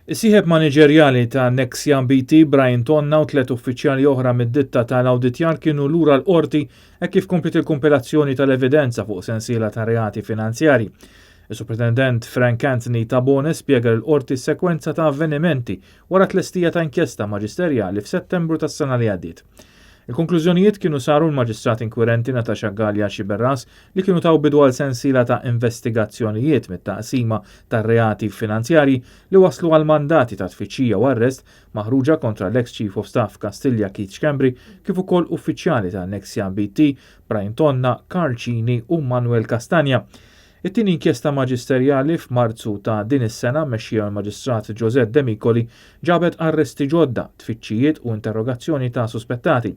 Is-sieħeb maniġerjali ta' Nexia BT Brian Tonna u 3 uffiċjali oħra mid-ditta tal-awditjar kienu lura l-qorti e kif komplet il-kompilazzjoni tal-evidenza fuq sensiela ta' reati finanzjari. Il-Superintendent Frank Anthony Tabone spjega l-qorti sekwenza ta' avvenimenti wara tlestija ta' inkjesta maġisterjali f'Settembru tas-sena li għaddiet. Il-konklużjonijiet kienu saru l-maġistrat inkwirenti Natasha Gallia Xiberras li kienu taw bidu għal sensiela ta' investigazzjonijiet mit-taqsima ta' reati finanzjari li waslu għal mandati ta' tfittxija u arrest maħruġa kontra l-ex Chief of Staff Kastilja Keith Schembri kif ukoll uffiċjali ta' Nexia BT Brian Tonna, Carl Cini u Manuel Castagna. It-tieni inkjesta maġisterjali f'Marzu ta' din is-sena mexxija l-Maġistrat Josette De Micoli ġabet arresti ġodda, tfittxijiet u interrogazzjoni ta' suspettati.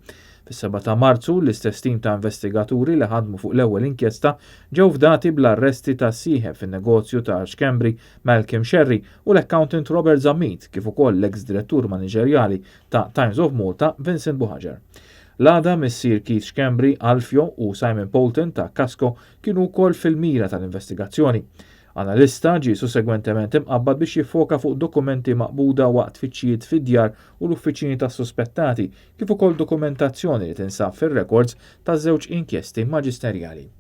Fis-7 ta' Marzu l-istess tim ta' investigaturi li ħadmu fuq l-ewwel inkjesta ġew fdati bl-arresti ta' sieħeb fin-negozju ta' Schembri Malcolm Sherry u l-accountant Robert Zammit kif ukoll l-ex direttur maniġerjali ta' Times of Malta Vincent Buħaġer. L-għada missier Keith Schembri, Alfio u Simon Polton ta' Casco kienu wkoll fil-mira tal-investigazzjoni. Analista ġie sussegwentement imqabbad biex jiffoka fuq dokumenti maqbuda waqt tfittxijiet fid-djar u l-uffiċini ta' suspettati kif ukoll dokumentazzjoni li tinsab fir-records taż-żewġ inkjesti maġisterjali.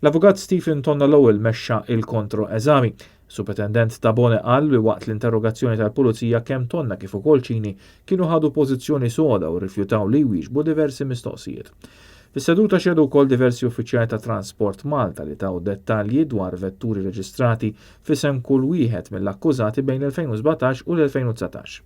L-avukat Stephen Tonna l-ewwel mexxa il-kontro eżami. Superintendent Tabone qal li waqt l-interrogazzjoni tal-Pulizija kemm Tonna kif ukoll Cini kienu ħadu pożizzjoni soda u rrifjutaw li jwieġbu diversi mistoqsijiet. Fis-seduta xedu wkoll diversi uffiċjali ta' Transport Malta li taw dettalji dwar vetturi reġistrati f'isem kull wieħed mill-akkużati bejn l-2017 u l-2019.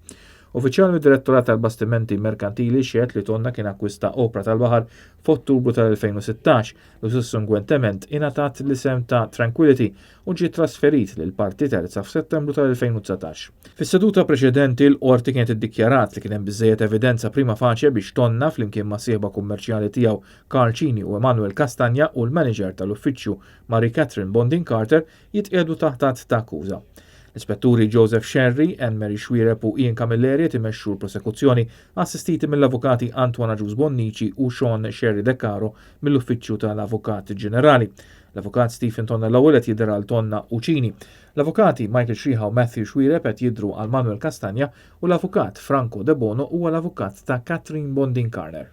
Uffiċjali mid-Direttorat tal-Bastimenti Merkantili xiet li Tonna kien akkwista Opra tal-Baħar f'Ottubru tal-2016 li sussegwentement ingħatat l-isem ta' Tranquility u ġie trasferit lil parti terza f'Settembru tal-2019. Fis-seduta preċedenti l-qorti kienet iddikjarat li kien hemm biżżejjed evidenza prima faċje biex Tonna flimkien ma' sieħba kummerċjali tiegħu Carl Cini u Emanuel Castagna u l-manager tal-uffiċċju Mary Catherine Bonding Carter jitqiegħdu taħt ta' akkuża. L-ispetturi Joseph Sherry, Anne-Marie Xwirep u Ian Camilleri timexxu l-prosekuzzjoni assistiti mill-avukati Antoana Gius Bonnici u Sean Sherry De Caro mill-Uffiċċju tal-Avukat Ġenerali. L-avukat Stephen Tonna l-ewwel qed jidher għal Tonna u Cini. L-avukati Michael Shriha u Matthew Xwirep qed jidhru għal Manuel Castagna u l-avukat Franco De Bono huwa l-avukat ta' Catherine Bonding Carter.